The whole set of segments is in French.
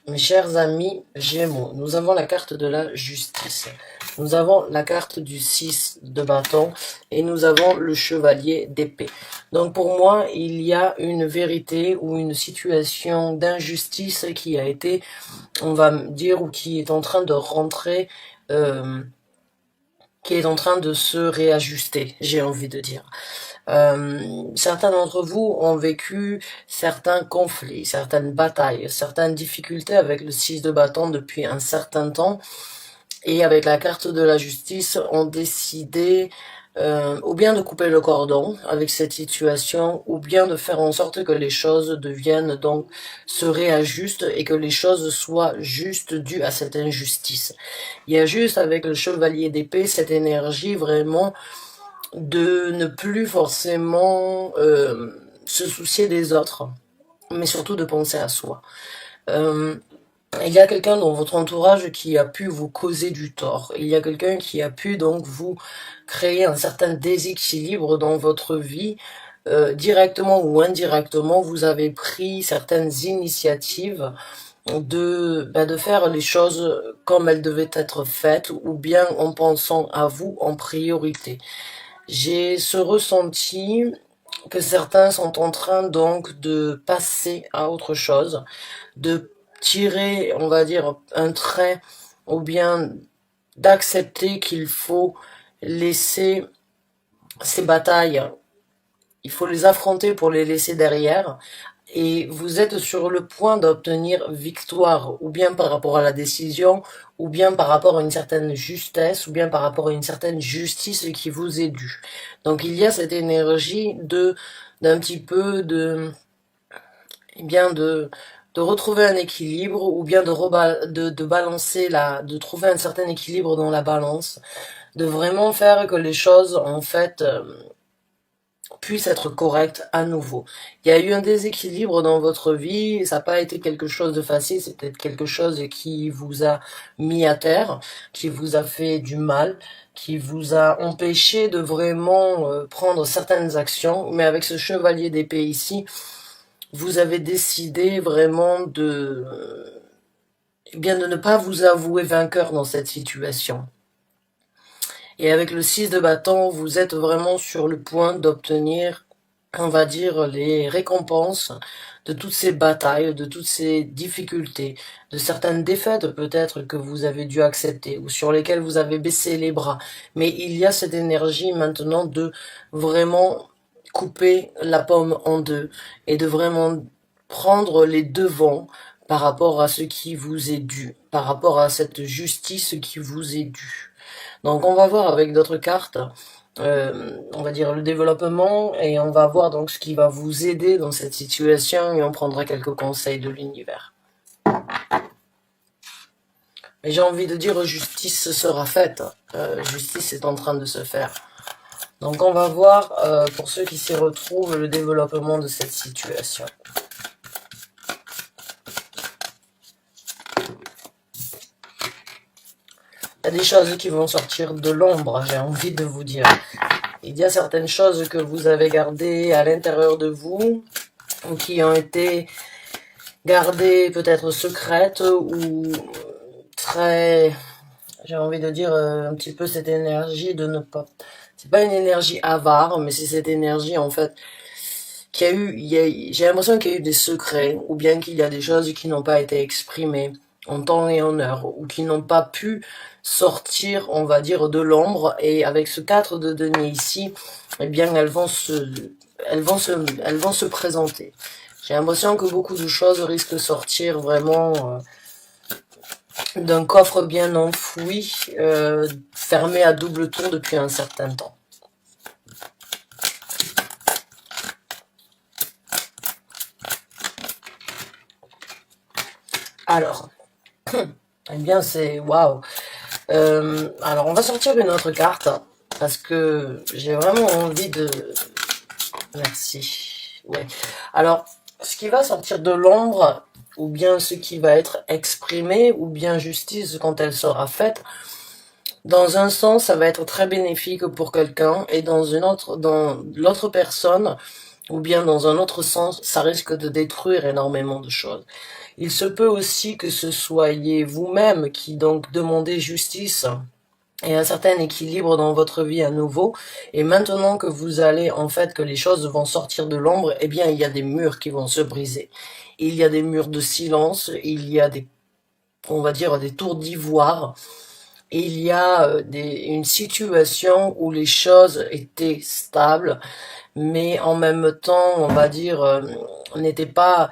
Mes chers amis Gémeaux, nous avons la carte de la justice. Nous avons la carte du 6 de bâton et nous avons le chevalier d'épée. Donc pour moi, il y a une vérité ou une situation d'injustice qui a été, on va dire, ou qui est en train de rentrer, qui est en train de se réajuster, j'ai envie de dire. Certains d'entre vous ont vécu certains conflits, certaines batailles, certaines difficultés avec le 6 de bâton depuis un certain temps, et avec la carte de la justice ont décidé ou bien de couper le cordon avec cette situation, ou bien de faire en sorte que les choses deviennent donc se réajustent et que les choses soient justes dues à cette injustice. Il y a juste avec le chevalier d'épée cette énergie vraiment de ne plus forcément se soucier des autres, mais surtout de penser à soi. Il y a quelqu'un dans votre entourage qui a pu vous causer du tort. Il y a quelqu'un qui a pu donc vous créer un certain déséquilibre dans votre vie. Directement ou indirectement, vous avez pris certaines initiatives de faire les choses comme elles devaient être faites, ou bien en pensant à vous en priorité. J'ai ce ressenti que certains sont en train donc de passer à autre chose, de tirer, on va dire, un trait, ou bien d'accepter qu'il faut laisser ces batailles, il faut les affronter pour les laisser derrière, et vous êtes sur le point d'obtenir victoire, ou bien par rapport à la décision, ou bien par rapport à une certaine justesse, ou bien par rapport à une certaine justice qui vous est due. Donc il y a cette énergie d'un petit peu eh bien de retrouver un équilibre, ou bien de balancer de trouver un certain équilibre dans la balance, de vraiment faire que les choses en fait puisse être correcte à nouveau. Il y a eu un déséquilibre dans votre vie, ça n'a pas été quelque chose de facile, c'est peut-être quelque chose qui vous a mis à terre, qui vous a fait du mal, qui vous a empêché de vraiment prendre certaines actions, mais avec ce chevalier d'épée ici, vous avez décidé vraiment eh bien de ne pas vous avouer vainqueur dans cette situation. Et avec le 6 de bâton, vous êtes vraiment sur le point d'obtenir, on va dire, les récompenses de toutes ces batailles, de toutes ces difficultés, de certaines défaites peut-être que vous avez dû accepter, ou sur lesquelles vous avez baissé les bras. Mais il y a cette énergie maintenant de vraiment couper la pomme en deux, et de vraiment prendre les devants par rapport à ce qui vous est dû, par rapport à cette justice qui vous est due. Donc on va voir avec d'autres cartes, on va dire le développement, et on va voir donc ce qui va vous aider dans cette situation, et on prendra quelques conseils de l'univers. Mais j'ai envie de dire justice sera faite, justice est en train de se faire. Donc on va voir pour ceux qui s'y retrouvent le développement de cette situation. Il y a des choses qui vont sortir de l'ombre, j'ai envie de vous dire. Il y a certaines choses que vous avez gardées à l'intérieur de vous, ou qui ont été gardées peut-être secrètes, ou très, j'ai envie de dire, un petit peu cette énergie de ne pas... C'est pas une énergie avare, mais c'est cette énergie, en fait, qu'il y a eu... J'ai l'impression qu'il y a eu des secrets, ou bien qu'il y a des choses qui n'ont pas été exprimées en temps et en heure, ou qui n'ont pas pu sortir, on va dire, de l'ombre. Et avec ce 4 de denier ici, eh bien, elles vont se présenter. J'ai l'impression que beaucoup de choses risquent de sortir vraiment d'un coffre bien enfoui, fermé à double tour depuis un certain temps. Alors, eh bien c'est waouh. Alors on va sortir une autre carte parce que j'ai vraiment envie de... Merci. Ouais. Alors, ce qui va sortir de l'ombre, ou bien ce qui va être exprimé, ou bien justice quand elle sera faite, dans un sens, ça va être très bénéfique pour quelqu'un, et dans l'autre personne, ou bien dans un autre sens, ça risque de détruire énormément de choses. Il se peut aussi que ce soyez vous-même qui donc demandez justice et un certain équilibre dans votre vie à nouveau. Et maintenant que vous allez, en fait, que les choses vont sortir de l'ombre, eh bien, il y a des murs qui vont se briser. Il y a des murs de silence, il y a des, on va dire, des tours d'ivoire. Il y a une situation où les choses étaient stables, mais en même temps, on va dire, n'était pas.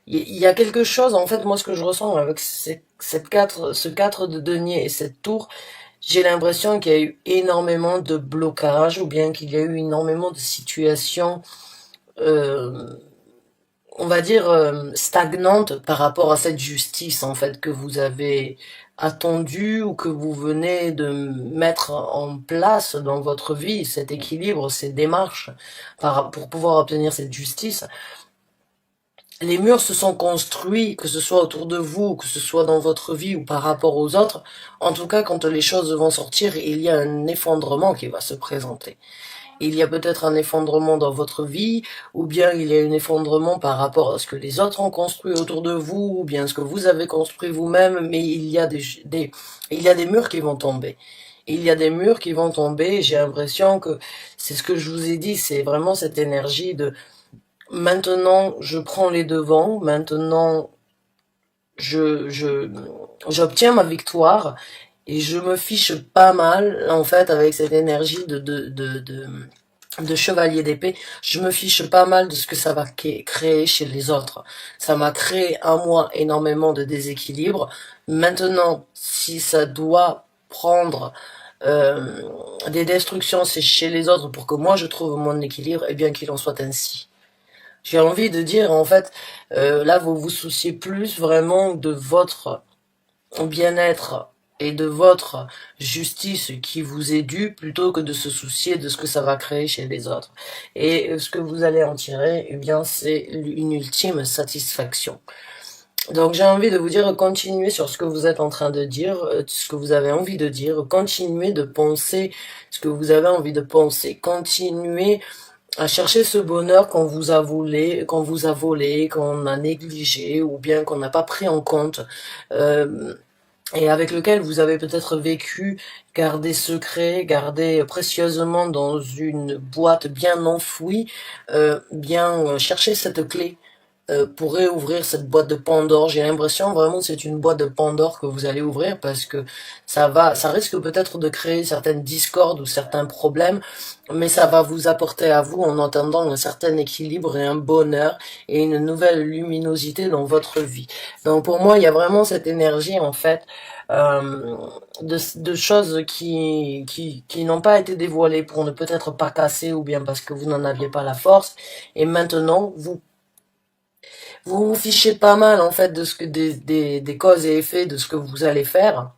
Il y a quelque chose, en fait, moi, ce que je ressens avec ce 4 de denier et cette tour, j'ai l'impression qu'il y a eu énormément de blocages, ou bien qu'il y a eu énormément de situations, euh, on va dire, stagnantes par rapport à cette justice, en fait, que vous avez attendue ou que vous venez de mettre en place dans votre vie, cet équilibre, ces démarches pour pouvoir obtenir cette justice. Les murs se sont construits, que ce soit autour de vous, que ce soit dans votre vie ou par rapport aux autres. En tout cas, quand les choses vont sortir, il y a un effondrement qui va se présenter. Il y a peut-être un effondrement dans votre vie, ou bien il y a un effondrement par rapport à ce que les autres ont construit autour de vous, ou bien ce que vous avez construit vous-même, mais il y a il y a des murs qui vont tomber. Il y a des murs qui vont tomber, j'ai l'impression que c'est ce que je vous ai dit, c'est vraiment cette énergie de maintenant je prends les devants, maintenant je j'obtiens ma victoire et je me fiche pas mal en fait avec cette énergie de chevalier d'épée, je me fiche pas mal de ce que ça va créer chez les autres. Ça m'a créé à moi énormément de déséquilibre. Maintenant, si ça doit prendre des destructions chez les autres pour que moi je trouve mon équilibre, eh bien qu'il en soit ainsi. J'ai envie de dire, en fait, là, vous vous souciez plus vraiment de votre bien-être et de votre justice qui vous est due plutôt que de se soucier de ce que ça va créer chez les autres. Et ce que vous allez en tirer, eh bien, c'est une ultime satisfaction. Donc j'ai envie de vous dire, continuez sur ce que vous êtes en train de dire, ce que vous avez envie de dire, continuez de penser ce que vous avez envie de penser, continuez à chercher ce bonheur qu'on vous a volé, qu'on a négligé ou bien qu'on n'a pas pris en compte et avec lequel vous avez peut-être vécu, gardé secret, gardé précieusement dans une boîte bien enfouie, bien chercher cette clé pour réouvrir cette boîte de Pandore. J'ai l'impression vraiment que c'est une boîte de Pandore que vous allez ouvrir parce que ça risque peut-être de créer certaines discordes ou certains problèmes, mais ça va vous apporter à vous en entendant un certain équilibre et un bonheur et une nouvelle luminosité dans votre vie. Donc pour moi, il y a vraiment cette énergie en fait euh, de choses qui n'ont pas été dévoilées pour ne peut-être pas casser ou bien parce que vous n'en aviez pas la force. Et maintenant, vous vous fichez pas mal en fait de ce que des causes et effets de ce que vous allez faire,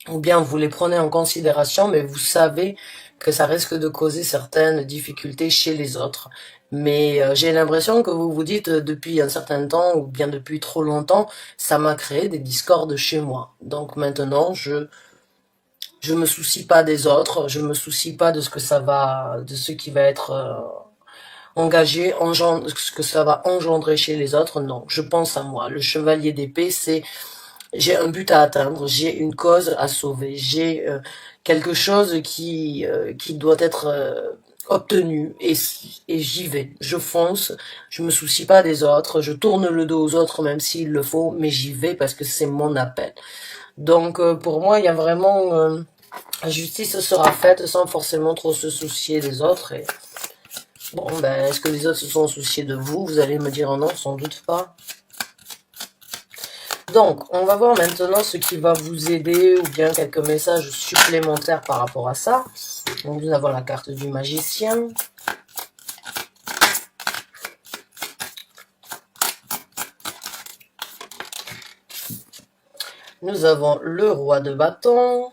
ou bien vous les prenez en considération, mais vous savez que ça risque de causer certaines difficultés chez les autres. Mais j'ai l'impression que vous vous dites depuis un certain temps, ou bien depuis trop longtemps, ça m'a créé des discordes chez moi. Donc maintenant, je me soucie pas des autres, je me soucie pas de ce que ça va, de ce qui va être engagé, ce que ça va engendrer chez les autres. Non, je pense à moi. Le chevalier d'épée, c'est j'ai un but à atteindre, j'ai une cause à sauver, j'ai quelque chose qui doit être obtenu et j'y vais. Je fonce, je me soucie pas des autres, je tourne le dos aux autres même s'il le faut, mais j'y vais parce que c'est mon appel. Donc pour moi, il y a vraiment la justice sera faite sans forcément trop se soucier des autres. Et bon, ben, est-ce que les autres se sont souciés de vous? Vous allez me dire non, sans doute pas. Donc, on va voir maintenant ce qui va vous aider ou bien quelques messages supplémentaires par rapport à ça. Donc, nous avons la carte du magicien. Nous avons le roi de bâton.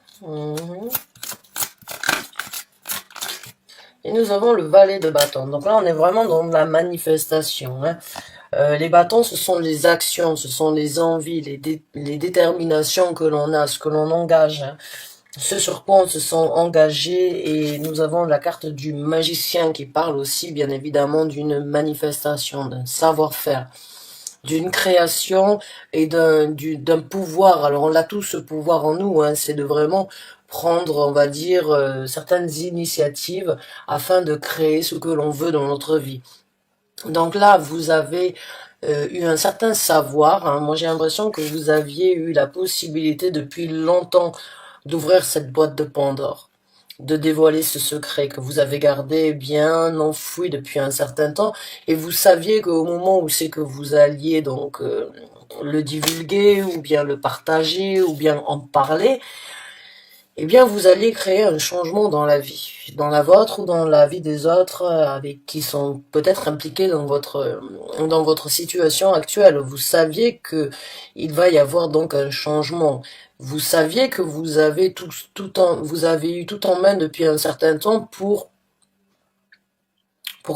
Et nous avons le valet de bâton. Donc là, on est vraiment dans la manifestation. Hein. Les bâtons, ce sont les actions, ce sont les envies, les déterminations que l'on a, ce que l'on engage. Hein. ce sur quoi on se sent engagé, et nous avons la carte du magicien qui parle aussi bien évidemment d'une manifestation, d'un savoir-faire, d'une création et d'un pouvoir. Alors on a tous ce pouvoir en nous, hein, c'est de vraiment prendre, on va dire, certaines initiatives afin de créer ce que l'on veut dans notre vie. Donc là, vous avez eu un certain savoir, hein. Moi, j'ai l'impression que vous aviez eu la possibilité depuis longtemps d'ouvrir cette boîte de Pandore, de dévoiler ce secret que vous avez gardé bien enfoui depuis un certain temps, et vous saviez qu'au moment où c'est que vous alliez donc le divulguer, ou bien le partager, ou bien en parler, eh bien, vous allez créer un changement dans la vie, dans la vôtre ou dans la vie des autres avec qui sont peut-être impliqués dans votre situation actuelle. Vous saviez que il va y avoir donc un changement. Vous saviez que vous avez eu tout en main depuis un certain temps pour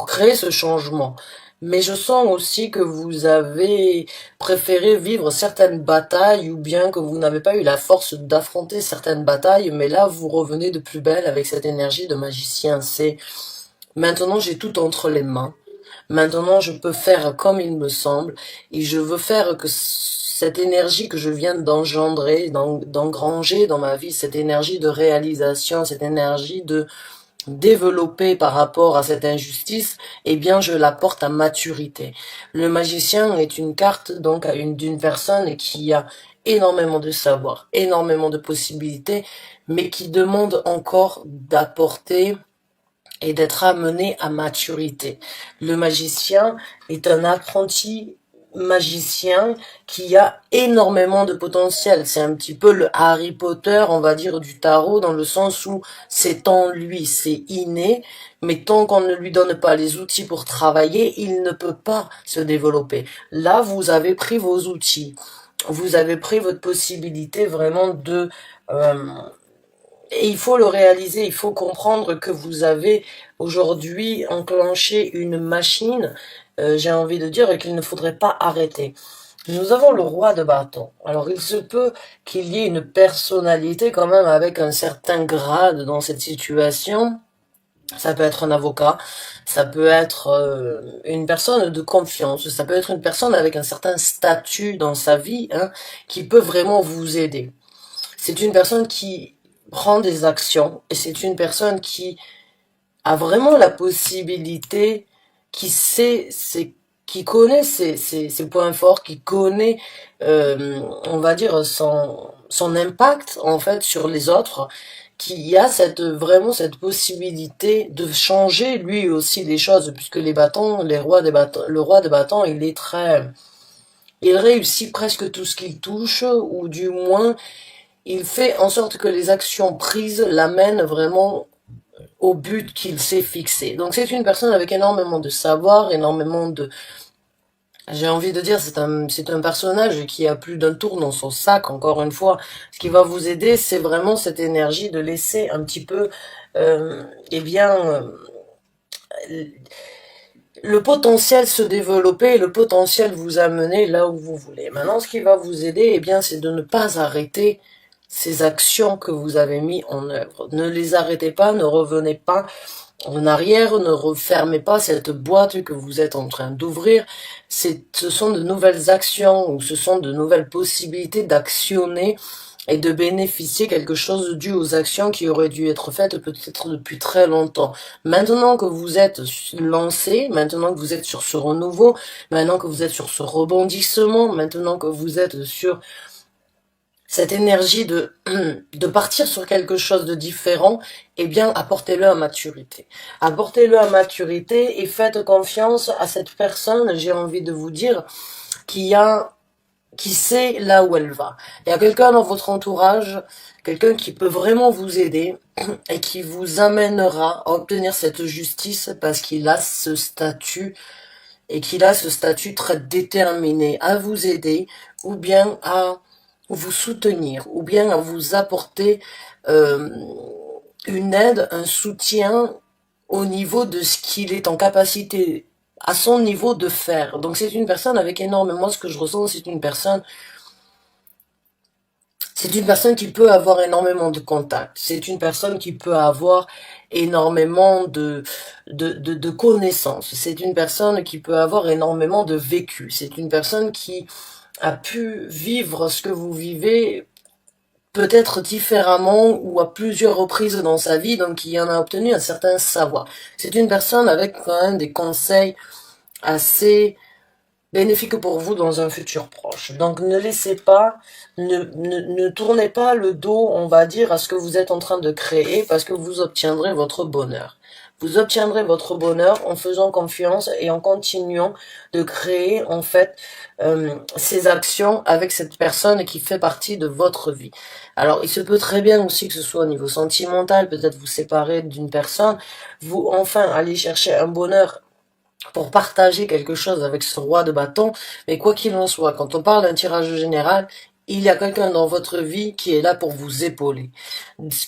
créer ce changement. Mais je sens aussi que vous avez préféré vivre certaines batailles, ou bien que vous n'avez pas eu la force d'affronter certaines batailles, mais là vous revenez de plus belle avec cette énergie de magicien. C'est maintenant j'ai tout entre les mains. Maintenant je peux faire comme il me semble, et je veux faire que cette énergie que je viens d'engendrer, d'engranger dans ma vie, cette énergie de réalisation, cette énergie de développée par rapport à cette injustice, eh bien je la porte à maturité. Le magicien est une carte donc d'une personne qui a énormément de savoir, énormément de possibilités, mais qui demande encore d'apporter et d'être amené à maturité. Le magicien est un apprenti magicien qui a énormément de potentiel. C'est un petit peu le Harry Potter, on va dire, du tarot, dans le sens où c'est en lui, c'est inné, mais tant qu'on ne lui donne pas les outils pour travailler, il ne peut pas se développer. Là, vous avez pris vos outils. Vous avez pris votre possibilité vraiment de... et il faut le réaliser, il faut comprendre que vous avez aujourd'hui enclenché une machine, j'ai envie de dire, qu'il ne faudrait pas arrêter. Nous avons le roi de bâton. Alors il se peut qu'il y ait une personnalité quand même avec un certain grade dans cette situation. Ça peut être un avocat, ça peut être une personne de confiance, ça peut être une personne avec un certain statut dans sa vie, hein, qui peut vraiment vous aider. C'est une personne qui prend des actions, et c'est une personne qui a vraiment la possibilité, qui sait, qui connaît ses points forts, qui connaît, on va dire, son impact en fait sur les autres, qui a vraiment cette possibilité de changer lui aussi les choses, puisque le roi des bâtons, il réussit presque tout ce qu'il touche, ou du moins il fait en sorte que les actions prises l'amènent vraiment au but qu'il s'est fixé. Donc c'est une personne avec énormément de savoir, énormément de... J'ai envie de dire, c'est un personnage qui a plus d'un tour dans son sac, encore une fois. Ce qui va vous aider, c'est vraiment cette énergie de laisser un petit peu, eh bien, le potentiel se développer, le potentiel vous amener là où vous voulez. Maintenant, ce qui va vous aider, eh bien, c'est de ne pas arrêter ces actions que vous avez mis en œuvre. Ne les arrêtez pas, ne revenez pas en arrière, ne refermez pas cette boîte que vous êtes en train d'ouvrir. Ce sont de nouvelles actions, ou ce sont de nouvelles possibilités d'actionner et de bénéficier quelque chose dû aux actions qui auraient dû être faites peut-être depuis très longtemps. Maintenant que vous êtes lancé, maintenant que vous êtes sur ce renouveau, maintenant que vous êtes sur ce rebondissement, maintenant que vous êtes sur cette énergie de partir sur quelque chose de différent, eh bien, apportez-le à maturité. Apportez-le à maturité et faites confiance à cette personne, j'ai envie de vous dire, qui sait là où elle va. Il y a quelqu'un dans votre entourage, quelqu'un qui peut vraiment vous aider et qui vous amènera à obtenir cette justice, parce qu'il a ce statut, et qu'il a ce statut très déterminé à vous aider, ou bien à vous soutenir, ou bien à vous apporter euh, une aide, un soutien au niveau de ce qu'il est en capacité, à son niveau, de faire. Donc c'est une personne avec énormément, ce que je ressens, C'est une personne qui peut avoir énormément de contacts. C'est une personne qui peut avoir énormément de connaissances. C'est une personne qui peut avoir énormément de vécu. C'est une personne qui a pu vivre ce que vous vivez peut-être différemment ou à plusieurs reprises dans sa vie, donc il en a obtenu un certain savoir. C'est une personne avec quand même des conseils assez bénéfique pour vous dans un futur proche. Donc ne laissez pas, ne tournez pas le dos, on va dire, à ce que vous êtes en train de créer parce que vous obtiendrez votre bonheur. Vous obtiendrez votre bonheur en faisant confiance et en continuant de créer en fait ces actions avec cette personne qui fait partie de votre vie. Alors il se peut très bien aussi que ce soit au niveau sentimental, peut-être vous séparer d'une personne, vous enfin aller chercher un bonheur pour partager quelque chose avec ce roi de bâton, mais quoi qu'il en soit, quand on parle d'un tirage général, il y a quelqu'un dans votre vie qui est là pour vous épauler.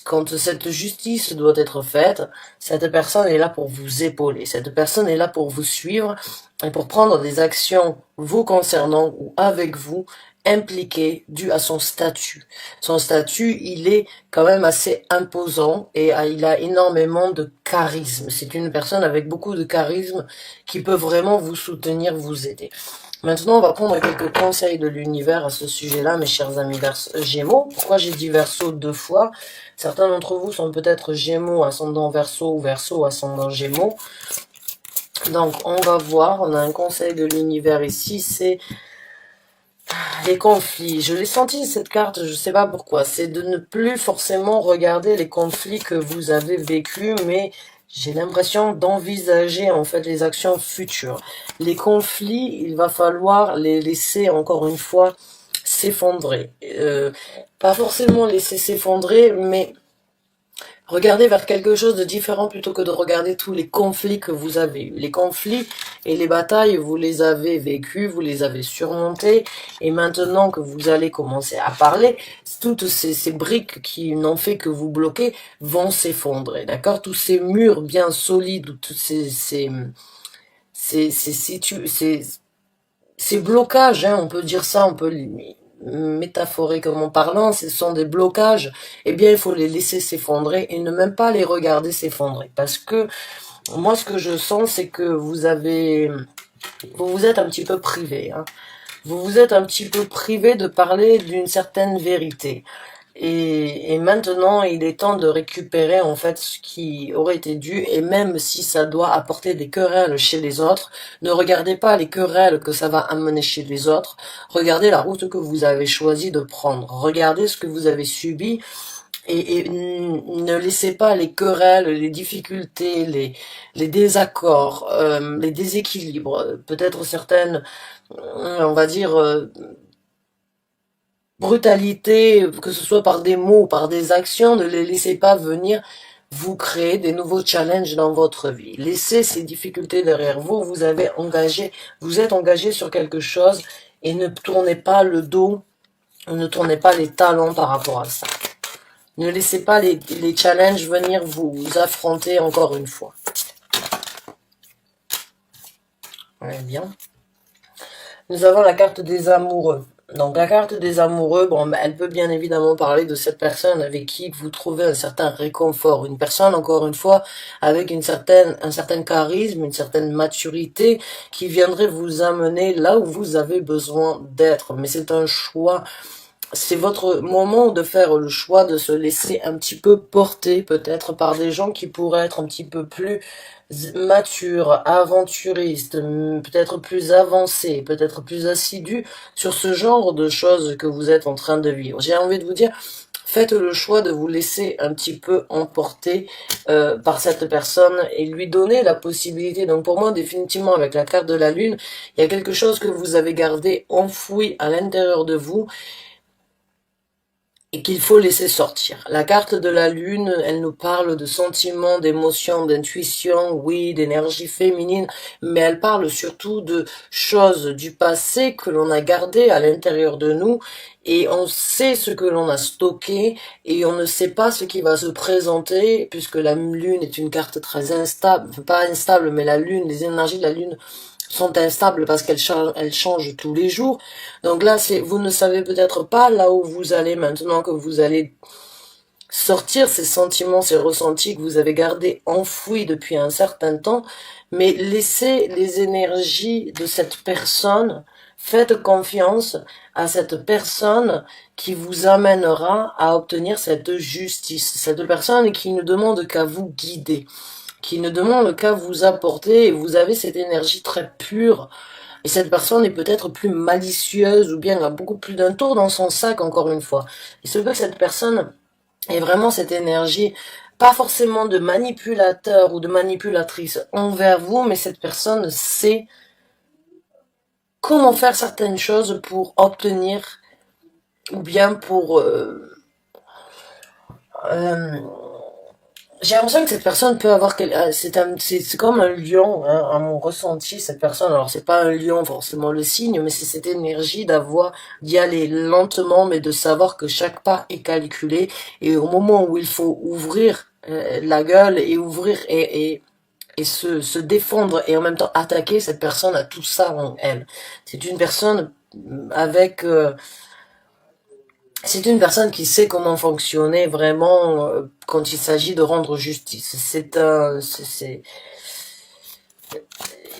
Quand cette justice doit être faite, cette personne est là pour vous épauler. Cette personne est là pour vous suivre et pour prendre des actions vous concernant ou avec vous impliqué dû à son statut. Son statut, il est quand même assez imposant et il a énormément de charisme. C'est une personne avec beaucoup de charisme qui peut vraiment vous soutenir, vous aider. Maintenant, on va prendre quelques conseils de l'univers à ce sujet-là, mes chers amis Gémeaux. Pourquoi j'ai dit Verseau 2 fois? Certains d'entre vous sont peut-être Gémeaux, ascendant Verseau ou Verseau, ascendant Gémeaux. Donc, on va voir. On a un conseil de l'univers ici, c'est les conflits. Je l'ai senti cette carte, je sais pas pourquoi. C'est de ne plus forcément regarder les conflits que vous avez vécus, mais j'ai l'impression d'envisager en fait les actions futures. Les conflits, il va falloir les laisser encore une fois s'effondrer. Pas forcément laisser s'effondrer, mais regardez vers quelque chose de différent plutôt que de regarder tous les conflits que vous avez eus. Les conflits et les batailles, vous les avez vécus, vous les avez surmontés, et maintenant que vous allez commencer à parler, toutes ces briques qui n'ont fait que vous bloquer vont s'effondrer, d'accord? Tous ces murs bien solides, tous ces blocages, hein, on peut dire ça, on peut métaphoriquement parlant, ce sont des blocages, eh bien il faut les laisser s'effondrer et ne même pas les regarder s'effondrer. Parce que moi ce que je sens, c'est que vous vous êtes un petit peu privé, hein. Vous vous êtes un petit peu privé de parler d'une certaine vérité. Et maintenant, il est temps de récupérer en fait ce qui aurait été dû, et même si ça doit apporter des querelles chez les autres, ne regardez pas les querelles que ça va amener chez les autres, regardez la route que vous avez choisi de prendre, regardez ce que vous avez subi, et ne laissez pas les querelles, les difficultés, les désaccords, les déséquilibres, peut-être certaines, on va dire, brutalité, que ce soit par des mots ou par des actions, ne les laissez pas venir vous créer des nouveaux challenges dans votre vie. Laissez ces difficultés derrière vous, vous êtes engagé sur quelque chose et ne tournez pas le dos, ne tournez pas les talons par rapport à ça. Ne laissez pas les challenges venir vous affronter encore une fois. Ouais, bien. Nous avons la carte des amoureux. Donc la carte des amoureux, bon, elle peut bien évidemment parler de cette personne avec qui vous trouvez un certain réconfort. Une personne, encore une fois, avec un certain charisme, une certaine maturité qui viendrait vous amener là où vous avez besoin d'être. Mais c'est un choix. C'est votre moment de faire le choix de se laisser un petit peu porter peut-être par des gens qui pourraient être un petit peu plus matures, aventuristes, peut-être plus avancés, peut-être plus assidus sur ce genre de choses que vous êtes en train de vivre. J'ai envie de vous dire, faites le choix de vous laisser un petit peu emporter par cette personne et lui donner la possibilité. Donc pour moi, définitivement, avec la carte de la lune, il y a quelque chose que vous avez gardé enfoui à l'intérieur de vous et qu'il faut laisser sortir. La carte de la lune, elle nous parle de sentiments, d'émotions, d'intuition, oui, d'énergie féminine, mais elle parle surtout de choses du passé que l'on a gardées à l'intérieur de nous, et on sait ce que l'on a stocké, et on ne sait pas ce qui va se présenter, puisque la lune est une carte très instable, pas instable, mais la lune, les énergies de la lune sont instables parce elles changent tous les jours. Donc là, vous ne savez peut-être pas là où vous allez maintenant que vous allez sortir ces sentiments, ces ressentis que vous avez gardés enfouis depuis un certain temps, mais laissez les énergies de cette personne, faites confiance à cette personne qui vous amènera à obtenir cette justice, cette personne qui ne demande qu'à vous guider, qui ne demande qu'à vous apporter, et vous avez cette énergie très pure, et cette personne est peut-être plus malicieuse, ou bien a beaucoup plus d'un tour dans son sac, encore une fois. Il se peut que cette personne ait vraiment cette énergie, pas forcément de manipulateur ou de manipulatrice envers vous, mais cette personne sait comment faire certaines choses pour obtenir, ou bien pour euh, j'ai l'impression que cette personne peut avoir c'est comme un lion, hein, à mon ressenti, cette personne. Alors c'est pas un lion forcément le signe, mais c'est cette énergie d'y aller lentement, mais de savoir que chaque pas est calculé, et au moment où il faut ouvrir la gueule et ouvrir et se défendre et en même temps attaquer, cette personne a tout ça en elle. C'est une personne avec c'est une personne qui sait comment fonctionner vraiment quand il s'agit de rendre justice.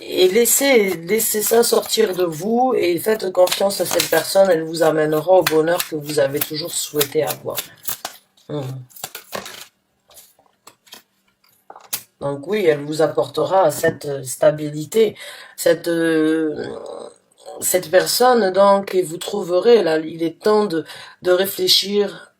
Et laissez ça sortir de vous et faites confiance à cette personne. Elle vous amènera au bonheur que vous avez toujours souhaité avoir. Donc oui, elle vous apportera cette stabilité, cette personne donc, et vous trouverez là. Il est temps de réfléchir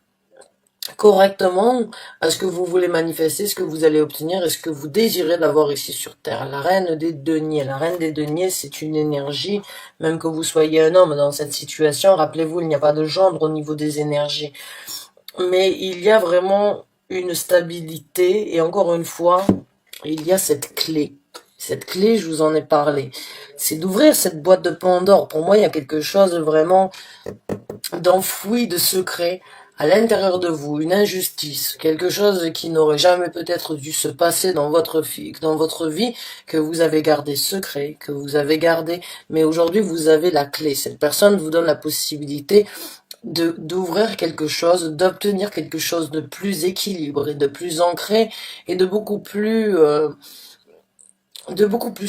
correctement à ce que vous voulez manifester, ce que vous allez obtenir et ce que vous désirez d'avoir ici sur Terre. La reine des deniers. La reine des deniers, c'est une énergie, même que vous soyez un homme dans cette situation, rappelez-vous, il n'y a pas de gendre au niveau des énergies. Mais il y a vraiment une stabilité, et encore une fois, il y a cette clé. Cette clé, je vous en ai parlé. C'est d'ouvrir cette boîte de Pandore. Pour moi, il y a quelque chose vraiment d'enfoui, de secret à l'intérieur de vous, une injustice, quelque chose qui n'aurait jamais peut-être dû se passer dans votre vie, que vous avez gardé secret, que vous avez gardé, mais aujourd'hui vous avez la clé. Cette personne vous donne la possibilité d'ouvrir quelque chose, d'obtenir quelque chose de plus équilibré, de plus ancré et de beaucoup plus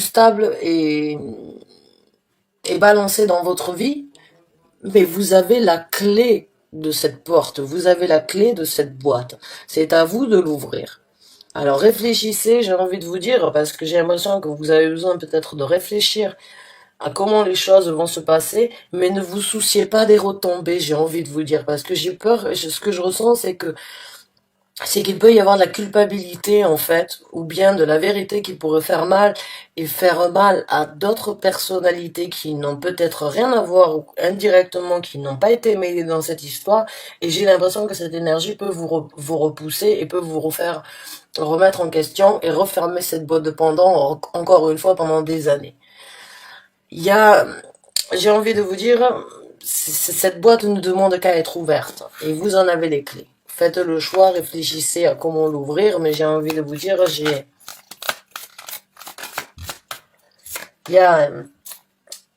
stable et balancé dans votre vie. Mais vous avez la clé de cette porte, vous avez la clé de cette boîte. C'est à vous de l'ouvrir. Alors réfléchissez, j'ai envie de vous dire, parce que j'ai l'impression que vous avez besoin peut-être de réfléchir à comment les choses vont se passer, mais ne vous souciez pas des retombées, j'ai envie de vous dire, parce que j'ai peur, ce que je ressens, c'est qu'il peut y avoir de la culpabilité, en fait, ou bien de la vérité qui pourrait faire mal, et faire mal à d'autres personnalités qui n'ont peut-être rien à voir, ou indirectement, qui n'ont pas été mêlées dans cette histoire, et j'ai l'impression que cette énergie peut vous repousser, et peut vous remettre en question, et refermer cette boîte de pendant, encore une fois, pendant des années. J'ai envie de vous dire, cette boîte ne demande qu'à être ouverte, et vous en avez les clés. Faites le choix, réfléchissez à comment l'ouvrir, mais j'ai envie de vous dire, il y a,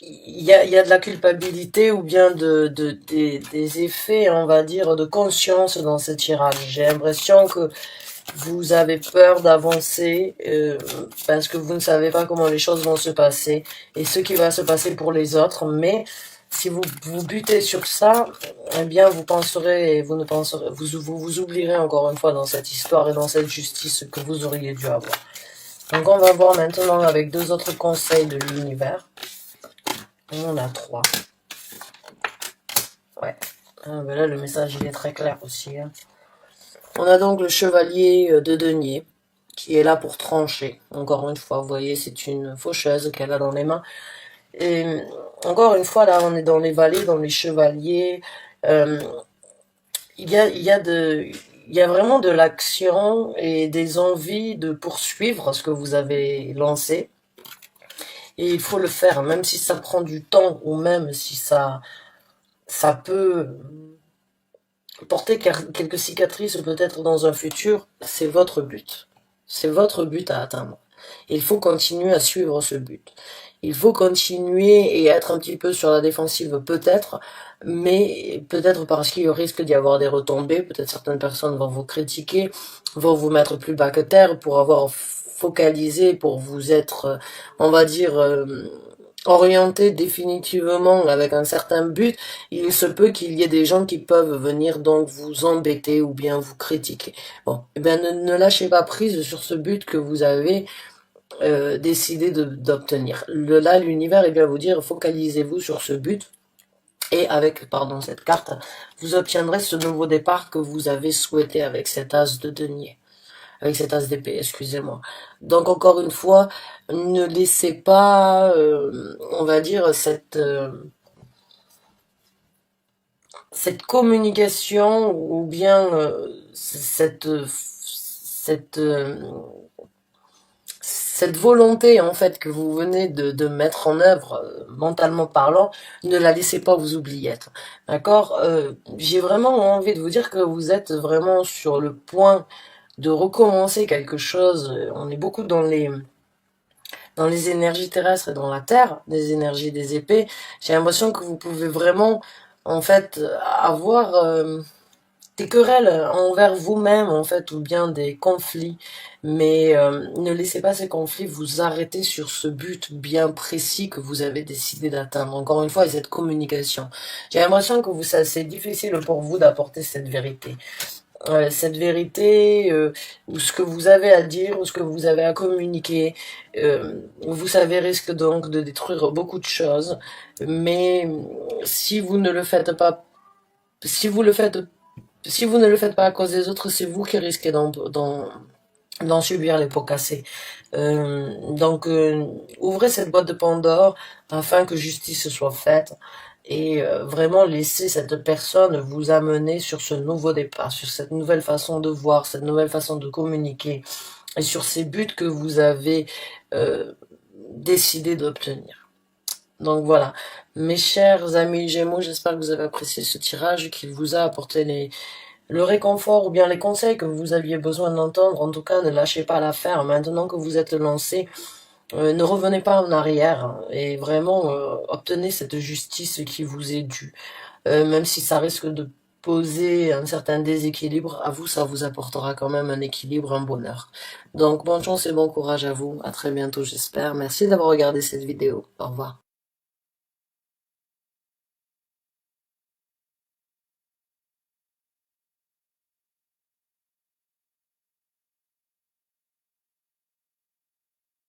il y a de la culpabilité ou bien des effets, on va dire, de conscience dans ce tirage. J'ai l'impression que vous avez peur d'avancer parce que vous ne savez pas comment les choses vont se passer et ce qui va se passer pour les autres, mais si vous vous butez sur ça, eh bien vous penserez et vous ne penserez, vous oublierez encore une fois dans cette histoire et dans cette justice que vous auriez dû avoir. Donc on va voir maintenant avec deux autres conseils de l'univers. On en a trois. Ouais. Ah, ben là le message il est très clair aussi. Hein. On a donc le chevalier de denier qui est là pour trancher. Encore une fois, vous voyez, c'est une faucheuse qu'elle a dans les mains. Et encore une fois, là, on est dans les vallées, dans les chevaliers. Euh, il y a vraiment de l'action et des envies de poursuivre ce que vous avez lancé. Et il faut le faire, même si ça prend du temps ou même si ça peut porter quelques cicatrices peut-être dans un futur. C'est votre but. C'est votre but à atteindre. Il faut continuer à suivre ce but. Il faut continuer et être un petit peu sur la défensive peut-être, mais peut-être parce qu'il risque d'y avoir des retombées, peut-être certaines personnes vont vous critiquer, vont vous mettre plus bas que terre pour avoir focalisé, pour vous être, on va dire, orienté définitivement avec un certain but. Il se peut qu'il y ait des gens qui peuvent venir donc vous embêter ou bien vous critiquer. Bon, eh bien ne lâchez pas prise sur ce but que vous avez décidé d'obtenir. Là, l'univers est bien vous dire, focalisez-vous sur ce but. Et avec, pardon, cette carte, vous obtiendrez ce nouveau départ que vous avez souhaité avec cet as de denier. Avec cet as d'épée, excusez-moi. Donc, encore une fois, ne laissez pas, on va dire, cette communication ou bien cette volonté en fait que vous venez de mettre en œuvre mentalement parlant, ne la laissez pas vous oublier. D'accord. J'ai vraiment envie de vous dire que vous êtes vraiment sur le point de recommencer quelque chose. On est beaucoup dans les énergies terrestres et dans la terre, des énergies des épées. J'ai l'impression que vous pouvez vraiment en fait avoir des querelles envers vous-même en fait ou bien des conflits, mais ne laissez pas ces conflits vous arrêter sur ce but bien précis que vous avez décidé d'atteindre. Encore une fois, cette communication. J'ai l'impression que c'est difficile pour vous d'apporter cette vérité. Ou ce que vous avez à dire, ou ce que vous avez à communiquer, vous savez, risque donc de détruire beaucoup de choses, mais si vous ne le faites pas, si vous le faites si vous ne le faites pas à cause des autres, c'est vous qui risquez d'en subir les pots cassés. Ouvrez cette boîte de Pandore afin que justice soit faite et vraiment laissez cette personne vous amener sur ce nouveau départ, sur cette nouvelle façon de voir, cette nouvelle façon de communiquer et sur ces buts que vous avez décidé d'obtenir. Donc voilà, mes chers amis Gémeaux, j'espère que vous avez apprécié ce tirage, qu'il vous a apporté le réconfort ou bien les conseils que vous aviez besoin d'entendre. En tout cas, ne lâchez pas l'affaire. Maintenant que vous êtes lancé, ne revenez pas en arrière hein, et vraiment obtenez cette justice qui vous est due. Même si ça risque de poser un certain déséquilibre, à vous, ça vous apportera quand même un équilibre, un bonheur. Donc, bonne chance et bon courage à vous. À très bientôt, j'espère. Merci d'avoir regardé cette vidéo. Au revoir.